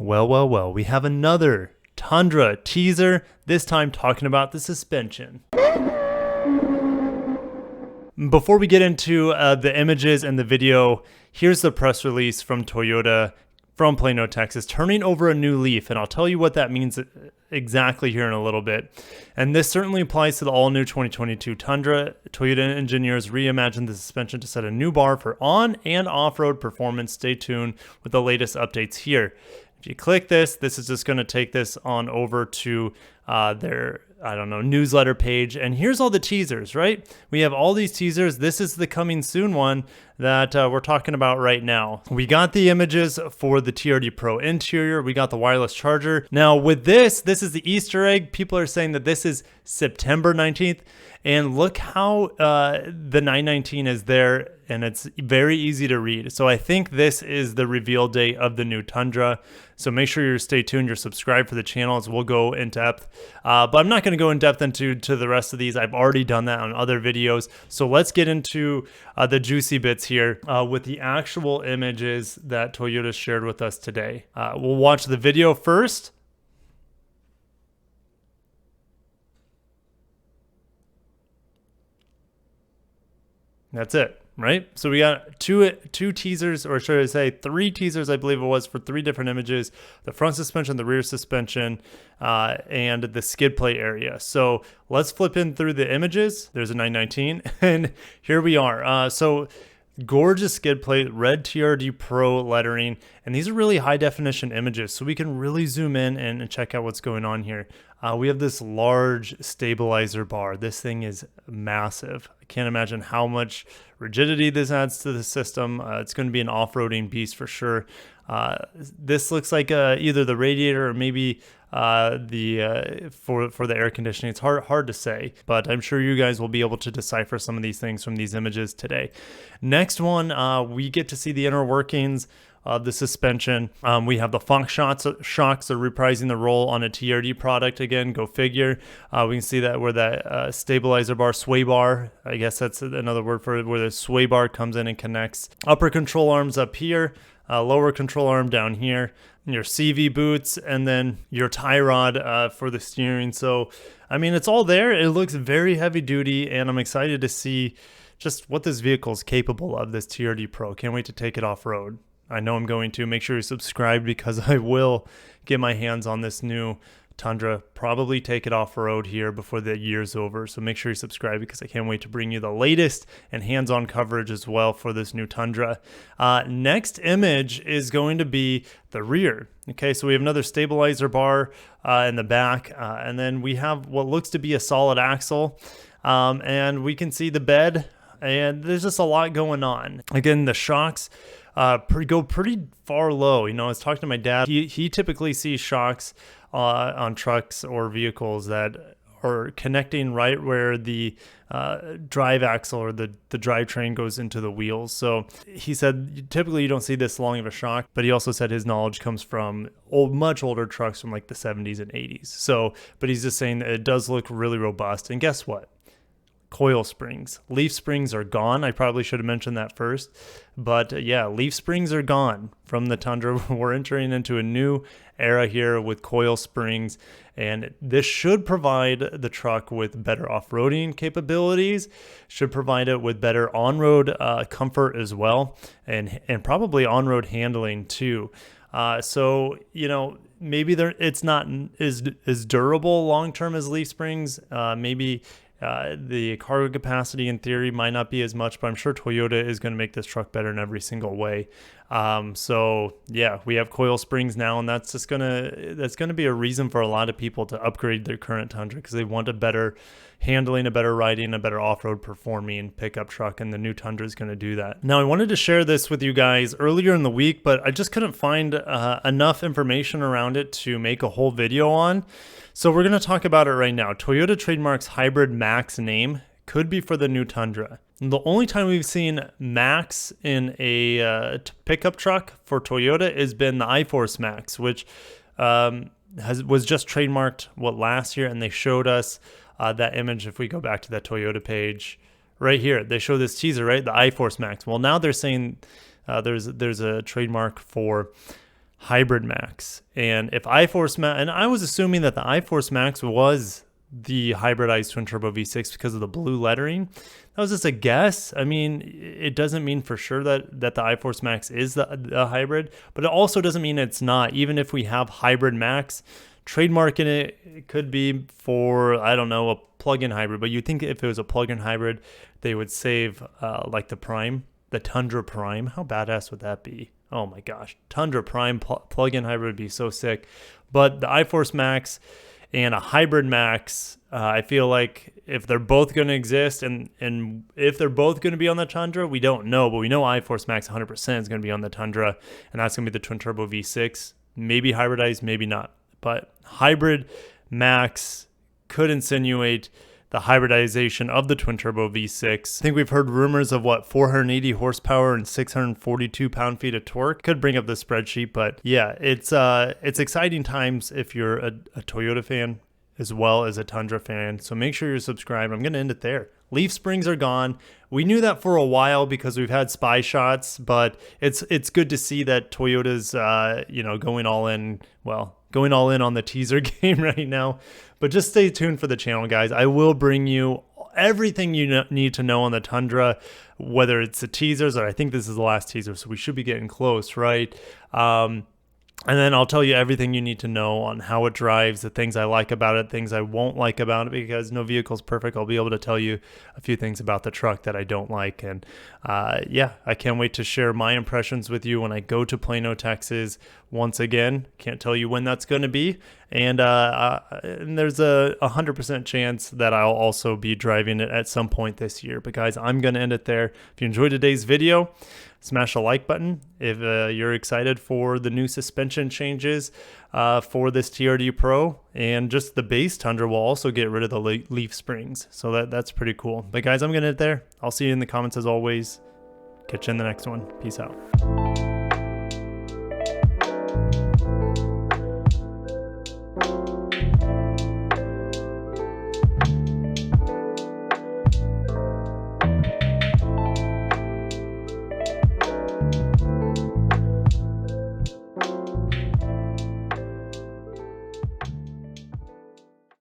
Well, we have another Tundra teaser, this time talking about the suspension. Before we get into the images and the video, here's the press release from Toyota from Plano, Texas, turning over a new leaf, and I'll tell you what that means exactly here in a little bit. And this certainly applies to the all-new 2022 Tundra. Toyota engineers reimagined the suspension to set a new bar for on- and off-road performance. Stay tuned with the latest updates here. If you click this is just going to take this on over to their, newsletter page. And here's all the teasers, right? We have all these teasers. This is the coming soon one that we're talking about right now. We got the images for the TRD Pro interior. We got the wireless charger. Now with this is the Easter egg. People are saying that this is September 19th. And look how the 919 is there, and it's very easy to read. So I think this is the reveal date of the new Tundra. So make sure you stay tuned, you're subscribed for the channel as we'll go in depth. But I'm not going to go in depth into the rest of these. I've already done that on other videos. So let's get into the juicy bits here with the actual images that Toyota shared with us today. We'll watch the video first. That's it, right? So we got two teasers, or should I say three teasers, I believe it was, for three different images: the front suspension, the rear suspension, and the skid plate area. So let's flip in through the images. There's a 919, and here we are. So gorgeous skid plate, red TRD Pro lettering, and these are really high definition images, so we can really zoom in and check out what's going on here. We have this large stabilizer bar. This thing is massive. I can't imagine how much rigidity this adds to the system. It's going to be an off-roading beast for sure. This looks like either the radiator or maybe for the air conditioning. It's hard to say, but I'm sure you guys will be able to decipher some of these things from these images today. Next one, we get to see the inner workings of the suspension. We have the Fox shocks are reprising the role on a TRD product again. Go figure. We can see that where that stabilizer bar, sway bar, I guess that's another word for it, where the sway bar comes in and connects. Upper control arms up here, lower control arm down here, and your CV boots, and then your tie rod for the steering. So, I mean, it's all there. It looks very heavy duty, and I'm excited to see just what this vehicle is capable of, this TRD Pro. Can't wait to take it off-road. I know I'm going to. Make sure you subscribe because I will get my hands on this new Tundra, probably take it off road here before the year's over. So make sure you subscribe because I can't wait to bring you the latest and hands-on coverage as well for this new Tundra. Next image is going to be the rear. Okay, so we have another stabilizer bar in the back, and then we have what looks to be a solid axle, and we can see the bed, and there's just a lot going on. Again, the shocks go pretty far low. You know, I was talking to my dad. He typically sees shocks on trucks or vehicles that are connecting right where the drive axle or the drivetrain goes into the wheels. So he said typically you don't see this long of a shock, but he also said his knowledge comes from much older trucks from like the 70s and 80s. So, but he's just saying that it does look really robust. And guess what? Coil springs. Leaf springs are gone. I probably should have mentioned that first. But yeah, leaf springs are gone from the Tundra. We're entering into a new era here with coil springs, and this should provide the truck with better off-roading capabilities, should provide it with better on-road comfort as well, and probably on-road handling too. So, you know, maybe it's not as durable long-term as leaf springs. Maybe the cargo capacity in theory might not be as much, but I'm sure Toyota is going to make this truck better in every single way. So yeah, we have coil springs now, and that's going to be a reason for a lot of people to upgrade their current Tundra because they want a better handling, a better riding, a better off-road performing pickup truck, and the new Tundra is going to do that. Now, I wanted to share this with you guys earlier in the week, but I just couldn't find enough information around it to make a whole video on. So we're going to talk about it right now. Toyota trademarks hybrid Max name, could be for the new Tundra. The only time we've seen Max in a pickup truck for Toyota has been the iForce Max, which was just trademarked last year, and they showed us that image. If we go back to that Toyota page right here, they show this teaser, right? The iForce Max. Well, now they're saying there's a trademark for Hybrid Max. And if iForce Max, and I was assuming that the iForce Max was the hybridized twin turbo V6 because of the blue lettering. That was just a guess. I mean, it doesn't mean for sure that the iForce Max is the hybrid, but it also doesn't mean it's not. Even if we have Hybrid Max, trademarking it could be for, I don't know, a plug-in hybrid. But you'd think if it was a plug-in hybrid, they would save like the Prime, the Tundra Prime. How badass would that be? Oh my gosh, Tundra Prime plug-in hybrid would be so sick. But the iForce Max and a Hybrid Max, I feel like if they're both going to exist and if they're both going to be on the Tundra, we don't know, but we know iForce Max 100% is going to be on the Tundra, and that's going to be the twin turbo V6. Maybe hybridized, maybe not. But Hybrid Max could insinuate the hybridization of the twin turbo V6. I think we've heard rumors of 480 horsepower and 642 pound-feet of torque. Could bring up the spreadsheet, but yeah, it's exciting times if you're a Toyota fan as well as a Tundra fan. So make sure you're subscribed. I'm going to end it there. Leaf springs are gone. We knew that for a while because we've had spy shots, but it's good to see that Toyota's going all in. Well, going all in on the teaser game right now. But just stay tuned for the channel, guys. I will bring you everything you need to know on the Tundra, whether it's the teasers, or I think this is the last teaser, so we should be getting close, right? And then I'll tell you everything you need to know on how it drives, the things I like about it, things I won't like about it, because no vehicle's perfect. I'll be able to tell you a few things about the truck that I don't like. And yeah, I can't wait to share my impressions with you when I go to Plano, Texas once again. Can't tell you when that's going to be. And there's a 100% chance that I'll also be driving it at some point this year. But guys, I'm going to end it there. If you enjoyed today's video, smash the like button. If you're excited for the new suspension changes for this TRD Pro, and just the base Tundra will also get rid of the leaf springs. So that's pretty cool. But guys, I'm going to end it there. I'll see you in the comments as always. Catch you in the next one. Peace out.